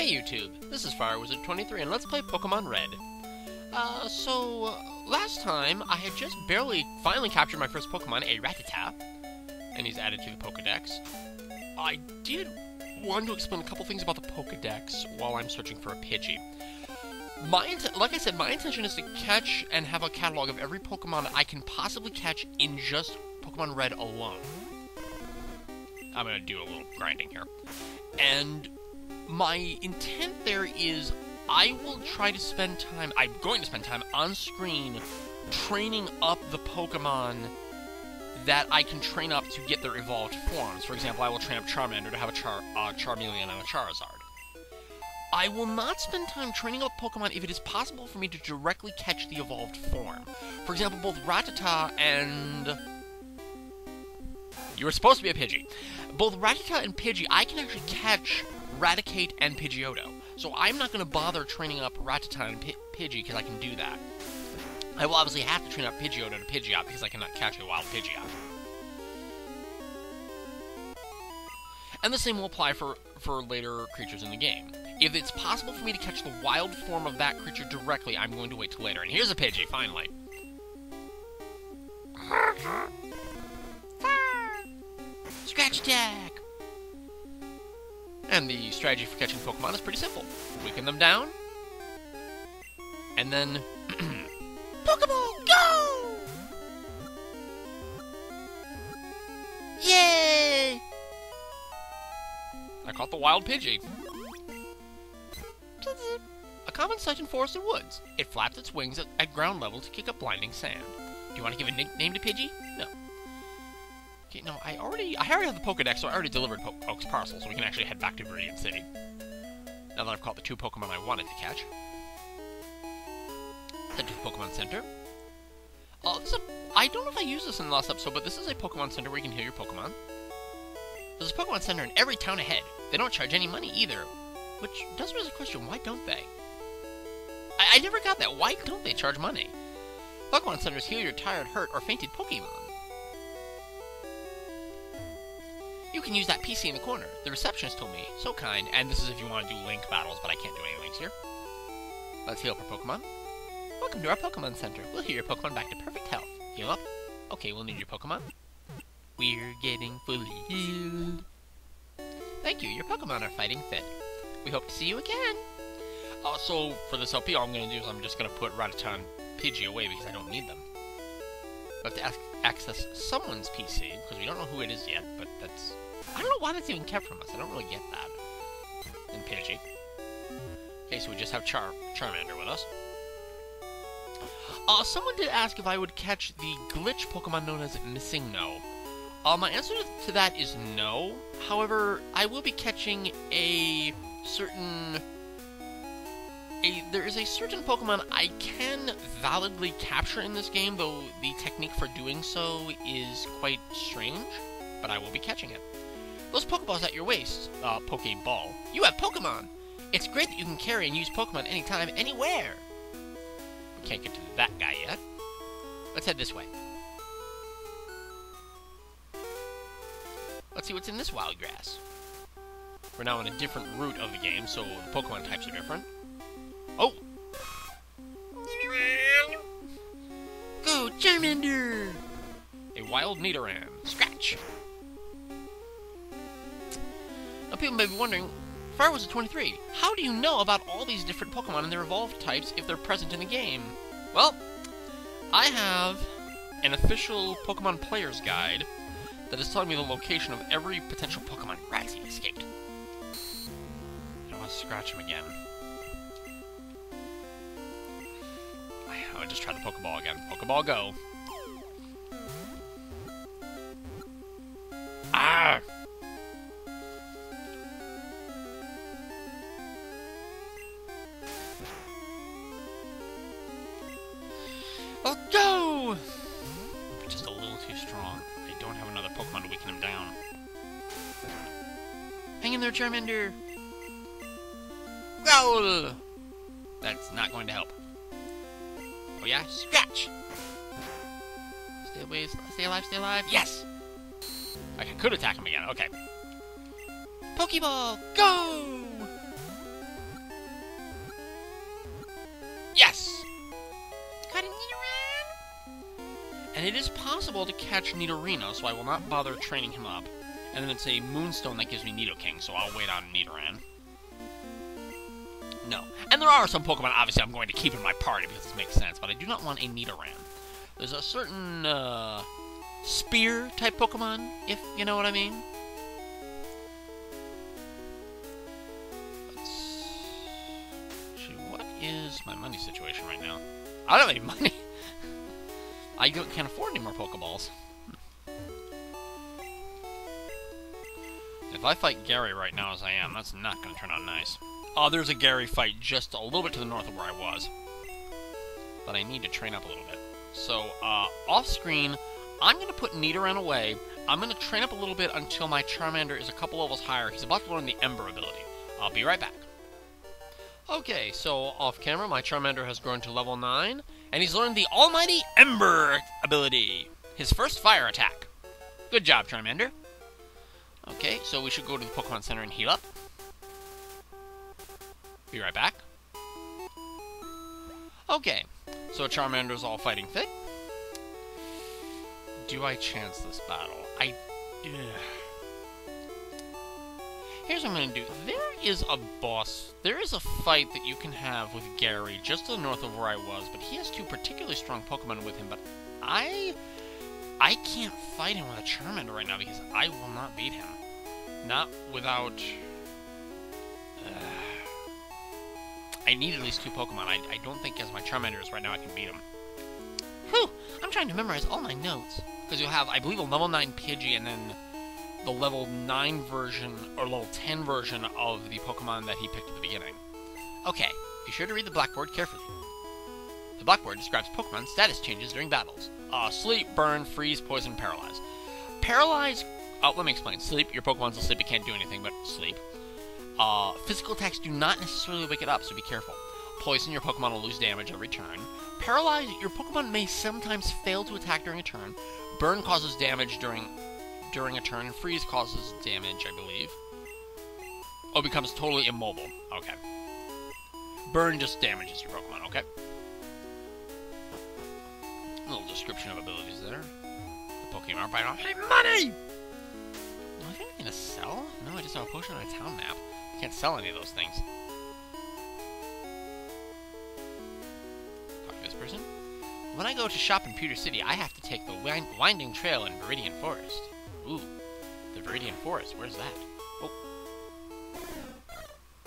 Hey YouTube, this is Firewizard23 and let's play Pokemon Red. Last time I had just finally captured my first Pokemon, a Rattata, and he's added to the Pokedex. I did want to explain a couple things about the Pokedex while I'm searching for a Pidgey. Like I said, my intention is to catch and have a catalog of every Pokemon I can possibly catch in just Pokemon Red alone. I'm gonna do a little grinding here. And my intent there is I'm going to spend time on screen training up the Pokemon that I can train up to get their evolved forms. For example, I will train up Charmander to have a Charmeleon and a Charizard. I will not spend time training up Pokemon if it is possible for me to directly catch the evolved form. For example, both Rattata and... You were supposed to be a Pidgey. Both Rattata and Pidgey, I can actually catch Raticate and Pidgeotto. So I'm not going to bother training up Rattata and Pidgey because I can do that. I will obviously have to train up Pidgeotto to Pidgeot because I cannot catch a wild Pidgeot. And the same will apply for later creatures in the game. If it's possible for me to catch the wild form of that creature directly, I'm going to wait till later. And here's a Pidgey, finally. Scratch attack! And the strategy for catching Pokemon is pretty simple. Weaken them down, and then... Pokeball, go! Yay! I caught the wild Pidgey. A common sight in forests and woods. It flaps its wings at ground level to kick up blinding sand. Do you want to give a nickname to Pidgey? No. Okay, no, I already have the Pokedex, so I already delivered Oak's parcel, so we can actually head back to Viridian City. Now that I've caught the two Pokemon I wanted to catch. Head to the Pokemon Center. I don't know if I used this in the last episode, but this is a Pokemon Center where you can heal your Pokemon. There's a Pokemon Center in every town ahead. They don't charge any money either. Which does raise a question, why don't they? I never got that. Why don't they charge money? Pokemon Centers heal your tired, hurt, or fainted Pokemon. You can use that PC in the corner. The receptionist told me. So kind. And this is if you want to do link battles, but I can't do any links here. Let's heal for Pokemon. Welcome to our Pokemon Center. We'll heal your Pokemon back to perfect health. Heal up. Okay, we'll need your Pokemon. We're getting fully healed. Thank you. Your Pokemon are fighting fit. We hope to see you again. So, for this LP, all I'm going to do is I'm just going to put Rattata and Pidgey away because I don't need them. We have to access someone's PC, because we don't know who it is yet, but that's... I don't know why that's even kept from us. I don't really get that. And Pidgey. Okay, so we just have Charmander with us. Someone did ask if I would catch the glitch Pokemon known as Missing No. My answer to that is no. However, I will be catching there is a certain Pokemon I can validly capture in this game, though the technique for doing so is quite strange, but I will be catching it. Those Pokeballs at your waist, Pokeball. You have Pokemon! It's great that you can carry and use Pokemon anytime, anywhere! We can't get to that guy yet. Let's head this way. Let's see what's in this wild grass. We're now on a different route of the game, so the Pokemon types are different. Oh! Go, Charmander! A wild Nidoran. Scratch! Now people may be wondering, Firewizard23, how do you know about all these different Pokemon and their evolved types if they're present in the game? Well, I have an official Pokemon Player's Guide that is telling me the location of every potential Pokemon. Rats, he escaped. I don't want to scratch him again. I'll just try the Pokeball again. Pokeball, go. Ah! Let's go! Just a little too strong. I don't have another Pokemon to weaken him down. Hang in there, Charmander! Growl! That's not going to help. Oh yeah? Scratch! Stay away, stay alive, stay alive. Yes! I could attack him again, okay. Pokeball, go! Yes! Got a Nidoran? And it is possible to catch Nidorino, so I will not bother training him up. And then it's a Moonstone that gives me Nidoking, so I'll wait on Nidoran. No. And there are some Pokemon, obviously, I'm going to keep in my party because this makes sense, but I do not want a Nidoran. There's a certain, Spear-type Pokemon, if you know what I mean. Let's see, what is my money situation right now? I don't have any money. I can't afford any more Pokeballs. If I fight Gary right now as I am, that's not going to turn out nice. Oh, there's a Gary fight just a little bit to the north of where I was. But I need to train up a little bit. So, off-screen, I'm going to put Nidoran away. I'm going to train up a little bit until my Charmander is a couple levels higher. He's about to learn the Ember ability. I'll be right back. Okay, so off-camera, my Charmander has grown to level 9, and he's learned the almighty Ember ability. His first fire attack. Good job, Charmander. Okay, so we should go to the Pokemon Center and heal up. Be right back. Okay, so Charmander's all fighting fit. Do I chance this battle? Here's what I'm going to do. There is a boss. There is a fight that you can have with Gary just to the north of where I was, but he has two particularly strong Pokemon with him, but I can't fight him with a Charmander right now because I will not beat him. Not without... I need at least two Pokemon. I don't think as my Charmander is right now I can beat him. Whew! I'm trying to memorize all my notes. Because you'll have, I believe, a level 9 Pidgey and then the level 9 version, or level 10 version of the Pokemon that he picked at the beginning. Okay, be sure to read the blackboard carefully. The blackboard describes Pokemon status changes during battles. Sleep, burn, freeze, poison, paralyze. Paralyze, let me explain. Sleep, your Pokemon's asleep, it can't do anything but sleep. Physical attacks do not necessarily wake it up, so be careful. Poison, your Pokemon will lose damage every turn. Paralyze, your Pokemon may sometimes fail to attack during a turn. Burn causes damage during a turn, and freeze causes damage, I believe. Oh, becomes totally immobile. Okay. Burn just damages your Pokemon, okay? A little description of abilities there. The Pokemon right on. Hey, money! Do I have anything to sell? No, I just have a potion on a town map. I can't sell any of those things. Talk to this person. When I go to shop in Pewter City, I have to take the winding trail in Viridian Forest. Ooh, the Viridian Forest. Where's that? Oh.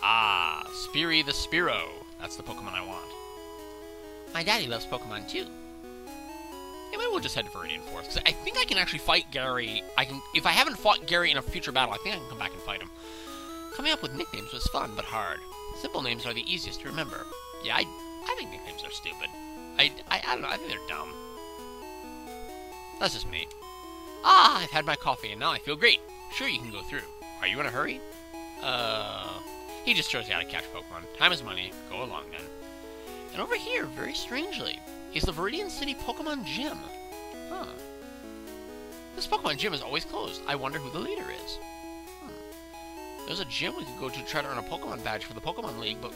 Ah, Speary the Spearow. That's the Pokemon I want. My daddy loves Pokemon too. Yeah, maybe we'll just head to Viridian Forest, because I think I can actually fight Gary. If I haven't fought Gary in a future battle, I think I can come back and fight him. Coming up with nicknames was fun, but hard. Simple names are the easiest to remember. Yeah, I think nicknames are stupid. I don't know, I think they're dumb. That's just me. Ah, I've had my coffee, and now I feel great. Sure, you can go through. Are you in a hurry? He just shows you how to catch Pokemon. Time is money. Go along, then. And over here, very strangely, is the Viridian City Pokemon Gym. Huh. This Pokemon Gym is always closed. I wonder who the leader is. There's a gym we could go to try to earn a Pokemon badge for the Pokemon League, but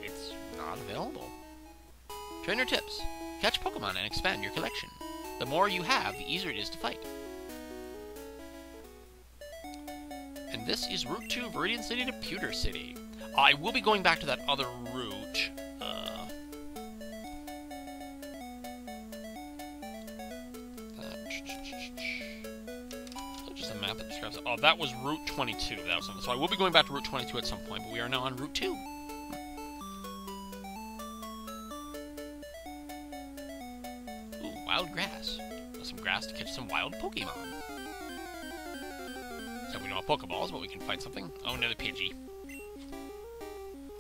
it's not available. Trainer tips. Catch Pokemon and expand your collection. The more you have, the easier it is to fight. And this is Route 2, Viridian City to Pewter City. I will be going back to that other route. Just a map that describes it. Oh, that was Route 22. That was something. So I will be going back to Route 22 at some point, but we are now on Route 2. Wild grass. Some grass to catch some wild Pokemon. So we don't have Pokeballs, but we can fight something. Oh, another Pidgey.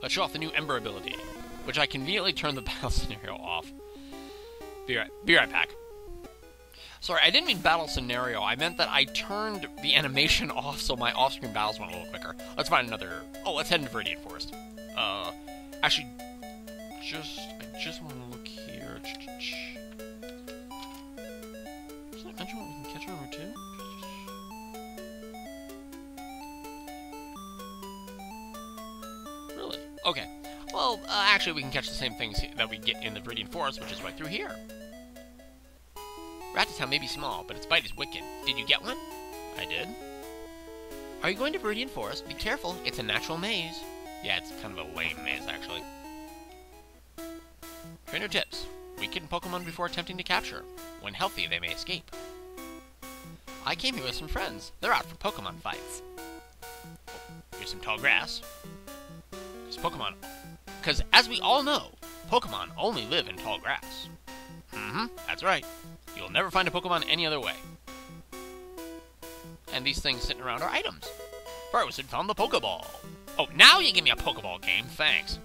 Let's show off the new Ember ability, which I conveniently turned the battle scenario off. Be right back. Sorry, I didn't mean battle scenario. I meant that I turned the animation off so my off-screen battles went a little quicker. Let's find another... Oh, let's head into Viridian Forest. Actually, I just want to look here. Did I mention what we can catch over too? Really? Okay. Well, actually, we can catch the same things that we get in the Viridian Forest, which is right through here. Rattata may be small, but its bite is wicked. Did you get one? I did. Are you going to Viridian Forest? Be careful, it's a natural maze. Yeah, it's kind of a lame maze, actually. Trainer tips. Weaken Pokemon before attempting to capture. When healthy, they may escape. I came here with some friends. They're out for Pokemon fights. Oh, here's some tall grass. There's Pokemon. Because, as we all know, Pokemon only live in tall grass. That's right. You'll never find a Pokemon any other way. And these things sitting around are items. Firewizard found the Pokeball. Oh, now you give me a Pokeball game, thanks.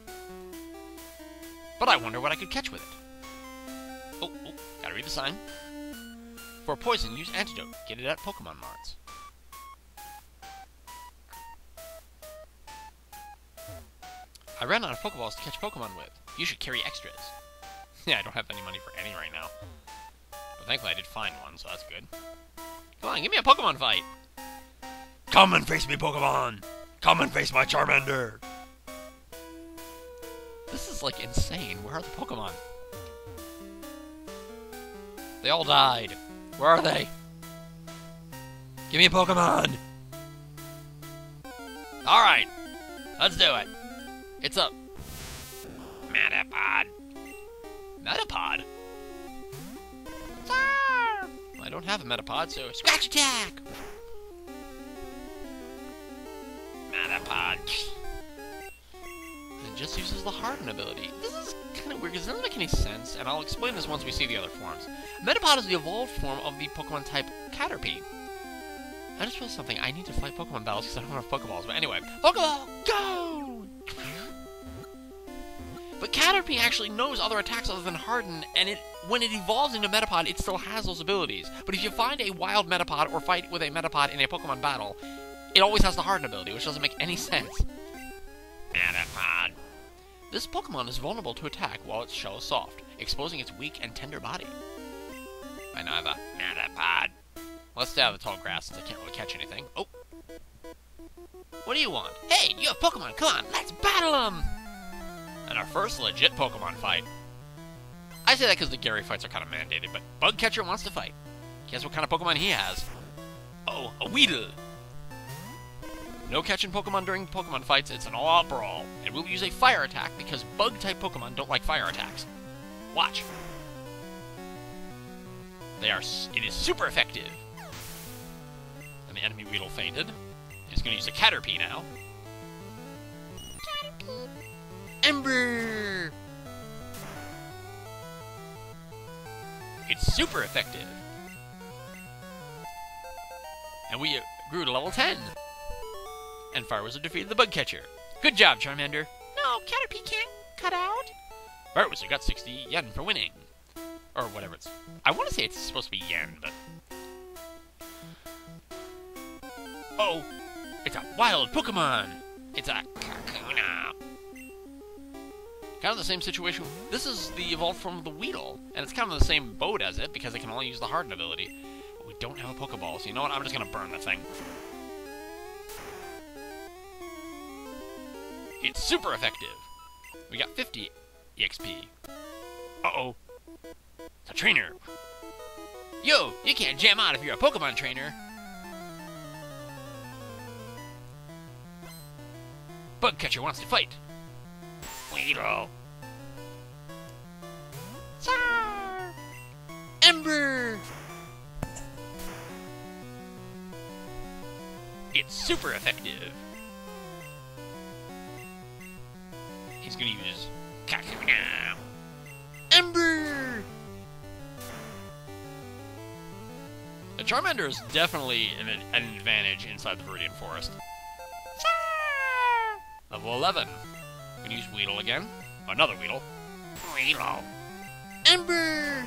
But I wonder what I could catch with it. Oh, gotta read the sign. For poison, use antidote. Get it at Pokemon Marts. I ran out of Pokeballs to catch Pokemon with. You should carry extras. Yeah, I don't have any money for any right now. But thankfully I did find one, so that's good. Come on, give me a Pokemon fight! Come and face me, Pokemon! Come and face my Charmander! This is, like, insane. Where are the Pokemon? They all died. Where are they? Give me a Pokemon! Alright, let's do it. It's a Metapod. Metapod? I don't have a Metapod, so Scratch Attack! Metapod. It just uses the Harden ability. This is kind of weird because it doesn't make any sense, and I'll explain this once we see the other forms. Metapod is the evolved form of the Pokemon type Caterpie. I just realized something. I need to fight Pokemon battles because I don't have Pokeballs. But anyway, Pokeball, go! But Caterpie actually knows other attacks other than Harden, and when it evolves into Metapod, it still has those abilities. But if you find a wild Metapod or fight with a Metapod in a Pokemon battle, it always has the Harden ability, which doesn't make any sense. Metapod. This Pokemon is vulnerable to attack while its shell is soft, exposing its weak and tender body. I now have a Metapod. Let's stay out of the tall grass since I can't really catch anything. Oh! What do you want? Hey, you have Pokemon! Come on, let's battle them! And our first legit Pokemon fight. I say that because the Gary fights are kind of mandated, but Bugcatcher wants to fight. Guess what kind of Pokemon he has? Oh, a Weedle! No catching Pokemon during Pokemon fights, it's an all-out brawl. And we'll use a fire attack because Bug-type Pokemon don't like fire attacks. Watch. It is super effective. And the enemy Weedle fainted. He's going to use a Caterpie now. Caterpie. Ember! It's super effective. And we grew to level 10. And Firewizard defeated the Bugcatcher. Good job, Charmander. No, Caterpie can't cut out. Firewizard got 60 yen for winning. Or whatever it's... I want to say it's supposed to be yen, but... Oh! It's a wild Pokemon! It's a Kakuna! Kind of the same situation. This is the evolved form of the Weedle, and it's kind of in the same boat as it, because it can only use the Harden ability. But we don't have a Pokeball, so you know what? I'm just going to burn the thing. It's super effective! We got 50 EXP. Uh-oh. It's a trainer! Yo, you can't jam out if you're a Pokemon trainer! Bugcatcher wants to fight! Weedle! Char! Ember! It's super effective! He's gonna use Kakuna! Ember! The Charmander is definitely an advantage inside the Viridian Forest. Level 11. We can use Weedle again. Another Weedle. Weedle. Ember!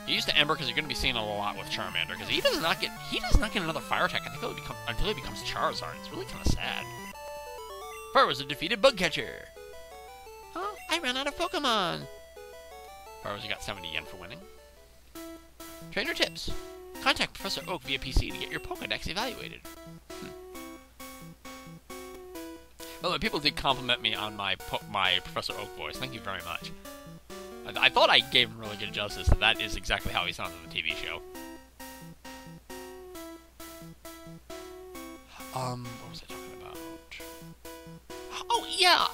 He used to Ember because you're going to be seeing a lot with Charmander, because he does not get another fire attack until he becomes Charizard. It's really kind of sad. Firewizard defeated Bugcatcher. Huh? I ran out of Pokemon. Firewizard got 70 yen for winning. Trainer tips. Contact Professor Oak via PC to get your Pokedex evaluated. Well, people did compliment me on my Professor Oak voice. Thank you very much. I thought I gave him really good justice. That is exactly how he sounds in the TV show. What was I talking about? Oh, yeah!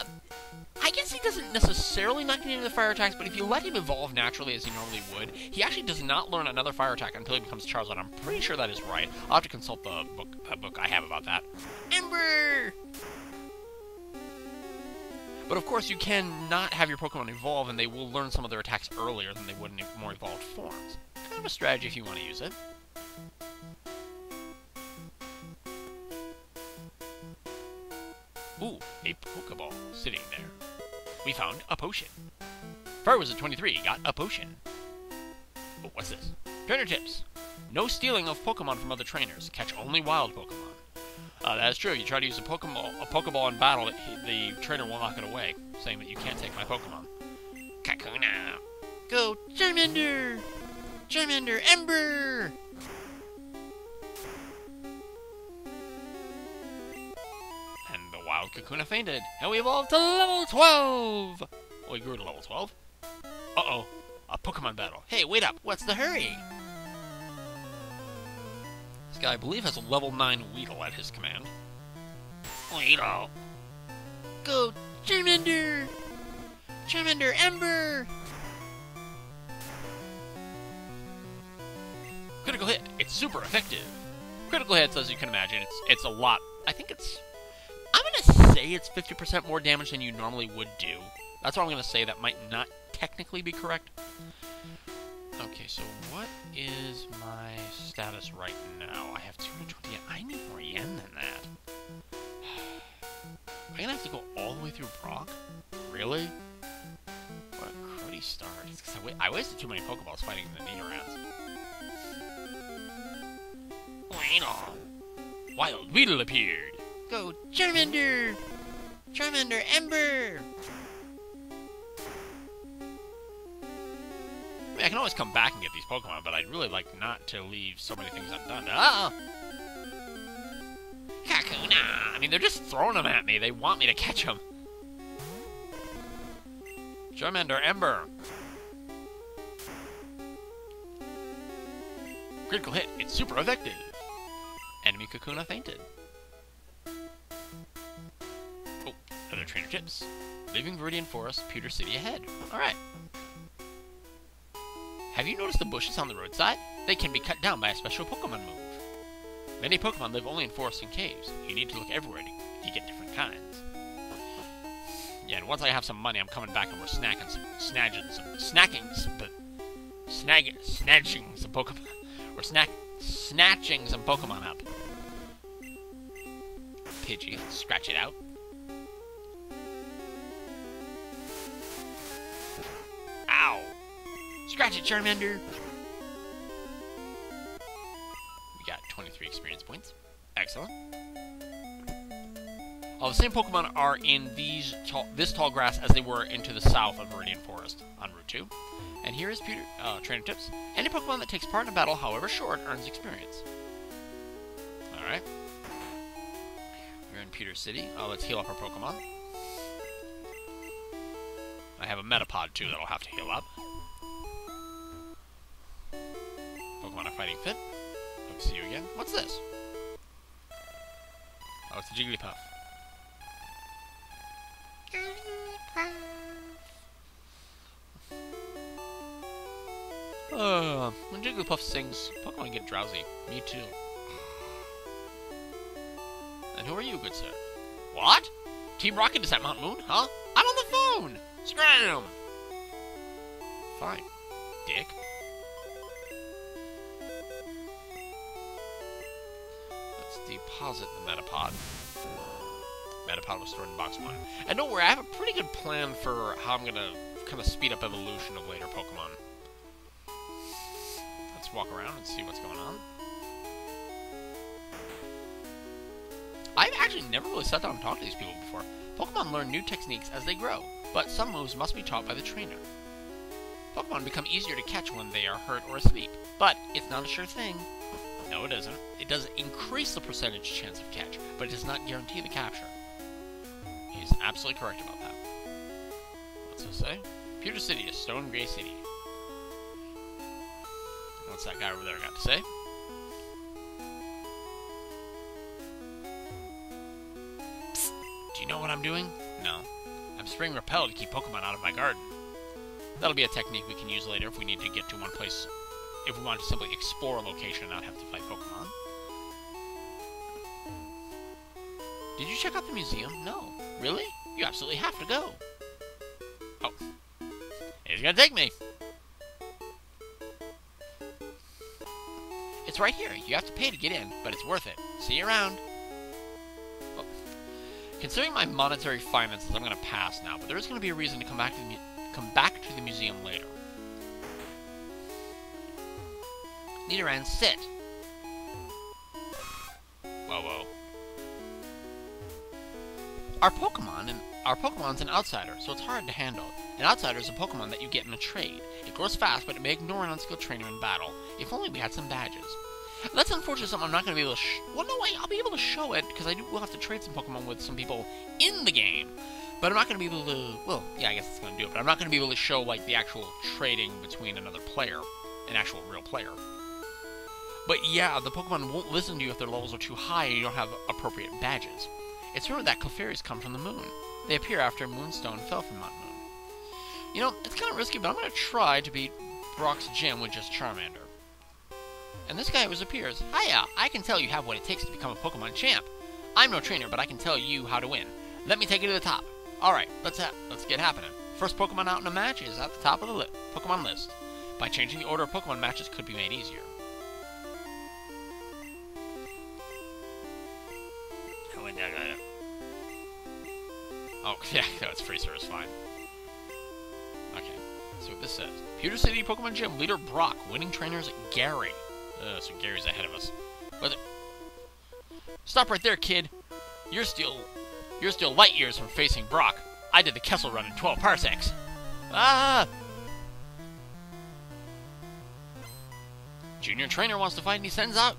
I guess he doesn't necessarily not get into the fire attacks, but if you let him evolve naturally as he normally would, he actually does not learn another fire attack until he becomes Charizard. I'm pretty sure that is right. I'll have to consult the book I have about that. Ember! But of course, you can not have your Pokemon evolve, and they will learn some of their attacks earlier than they would in more evolved forms. Kind of a strategy if you want to use it. Ooh, a Pokeball sitting there. We found a potion. Firewizard23 got a potion. Oh, what's this? Trainer tips. No stealing of Pokemon from other trainers. Catch only wild Pokemon. That is true. You try to use a Pokeball in battle, the trainer will knock it away, saying that you can't take my Pokemon. Kakuna! Go Charmander! Charmander Ember! And the wild Kakuna fainted, and we evolved to level 12! Oh, we grew to level 12? Uh-oh. A Pokemon battle. Hey, wait up! What's the hurry? This guy, I believe, has a level 9 Weedle at his command. Weedle! Go Charmander! Charmander Ember! Critical hit. It's super effective. Critical hits, as you can imagine, it's a lot. I think it's... I'm gonna say it's 50% more damage than you normally would do. That's what I'm gonna say. That might not technically be correct. Okay, so what is my status right now? I have 220 yen. I need more yen than that. Am I gonna have to go all the way through Brock? Really? What a cruddy start. It's 'cause I wasted too many Pokeballs fighting the Nidorans. Weedle! Wild Weedle appeared! Go Charmander! Charmander Ember! I mean, I can always come back and get these Pokemon, but I'd really like not to leave so many things undone. Ah! Kakuna! I mean, they're just throwing them at me. They want me to catch them. Charmander Ember! Critical hit. It's super effective. Enemy Kakuna fainted. Oh, other trainer tips. Leaving Viridian Forest, Pewter City ahead. Alright. Have you noticed the bushes on the roadside? They can be cut down by a special Pokemon move. Many Pokemon live only in forests and caves. You need to look everywhere to get different kinds. Yeah, and once I have some money, I'm coming back and we're snatching some Pokemon. We're snatching some Pokemon up. Pidgey, let's scratch it out. Ow! Scratch it, Charmander! We got 23 experience points. Excellent. The same Pokemon are in this tall grass as they were into the south of Viridian Forest on Route 2. And here is trainer tips. Any Pokemon that takes part in a battle, however short, earns experience. Alright. We're in Pewter City. Let's heal up our Pokemon. I have a Metapod, too, that I'll have to heal up. Pokemon are fighting fit. Hope to see you again. What's this? Oh, it's a Jigglypuff. When Jigglypuff sings, Pokemon get drowsy. Me too. And who are you, good sir? What? Team Rocket is at Mount Moon, huh? I'm on the phone! Scram! Fine, dick. Let's deposit the Metapod. Metapod was stored in box 1. And don't worry, I have a pretty good plan for how I'm gonna kind of speed up evolution of later Pokemon. Let's walk around and see what's going on. I've actually never really sat down and talked to these people before. Pokemon learn new techniques as they grow, but some moves must be taught by the trainer. Pokemon become easier to catch when they are hurt or asleep, but it's not a sure thing. No, it isn't. It does increase the percentage chance of catch, but it does not guarantee the capture. absolutely correct about that. What's this say? Pewter City, a stone gray city. What's that guy over there got to say? Psst, do you know what I'm doing? No. I'm spraying repel to keep Pokemon out of my garden. That'll be a technique we can use later if we need to get to one place, if we want to simply explore a location and not have to fight Pokemon. Did you check out the museum? No. Really? You absolutely have to go. Oh. He's gonna take me. It's right here. You have to pay to get in, but it's worth it. See you around. Well, considering my monetary finances, I'm gonna pass now, but there is gonna be a reason to come back to the museum later. Nidoran, sit. Whoa, whoa. Our Pokemon's an outsider, so it's hard to handle. An outsider is a Pokemon that you get in a trade. It grows fast, but it may ignore an unskilled trainer in battle. If only we had some badges. That's unfortunately something I'm not going to be able to well, no, I'll be able to show it, because will have to trade some Pokemon with some people in the game. But I'm not going to be able to, well, yeah, I guess it's going to do it, but I'm not going to be able to show, like, the actual trading between another player, an actual real player. But yeah, the Pokemon won't listen to you if their levels are too high and you don't have appropriate badges. It's rumored that Clefairies come from the moon. They appear after Moonstone fell from Mount Moon. You know, it's kind of risky, but I'm going to try to beat Brock's gym with just Charmander. And this guy always appears. Hiya, I can tell you have what it takes to become a Pokemon champ. I'm no trainer, but I can tell you how to win. Let me take you to the top. Alright, let's get happening. First Pokemon out in a match is at the top of the Pokemon list. By changing the order of Pokemon matches could be made easier. Oh, yeah, no, it's free, so it's fine. Okay, see what this says. Pewter City Pokemon Gym, leader Brock, winning trainers Gary. So Gary's ahead of us. Stop right there, kid. You're still light years from facing Brock. I did the Kessel Run in 12 parsecs. Ah! Junior trainer wants to fight and he sends out...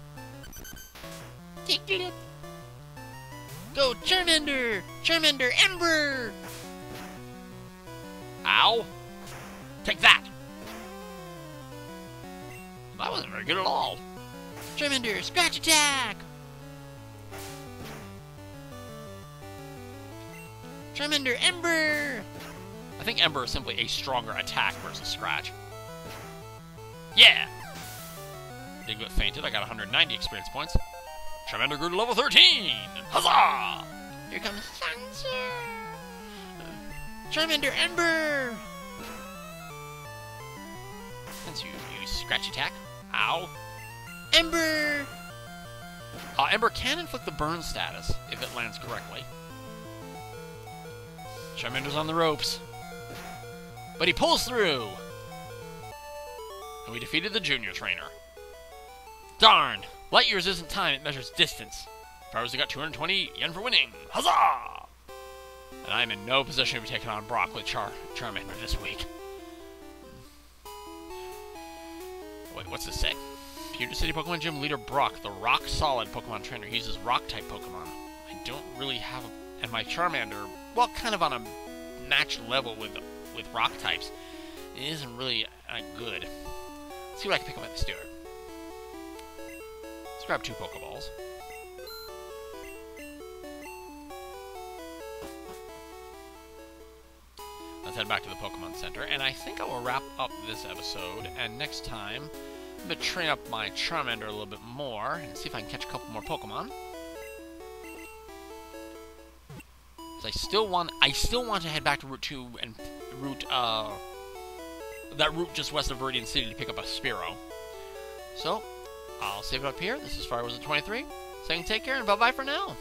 Go Charmander! Charmander Ember! Ow! Take that! That wasn't very good at all. Charmander, Scratch Attack! Charmander Ember! I think Ember is simply a stronger attack versus Scratch. Yeah! Diglett fainted, I got 190 experience points. Charmander grew to level 13! Huzzah! Here comes Sansa! Charmander Ember! Since you use Scratch Attack. Ow! Ember! Ember can inflict the burn status, if it lands correctly. Charmander's on the ropes. But he pulls through! And we defeated the junior trainer. Darn! Light years isn't time, it measures distance. Firewizard got 220 yen for winning. Huzzah! And I'm in no position to be taking on Brock with Charmander this week. Wait, what's this say? Pewter City Pokemon Gym leader Brock, the rock-solid Pokemon trainer. He uses rock-type Pokemon. I don't really have a... And my Charmander, well, kind of on a match level with rock types, it isn't really good. Let's see what I can pick up at the store. Let's grab 2 Pokeballs. Let's head back to the Pokemon Center, and I think I will wrap up this episode, and next time, I'm going to train up my Charmander a little bit more, and see if I can catch a couple more Pokemon. I still want to head back to Route 2 and that route just west of Viridian City to pick up a Spearow. So, I'll save it up here. This is Firewizard23, saying take care and bye-bye for now.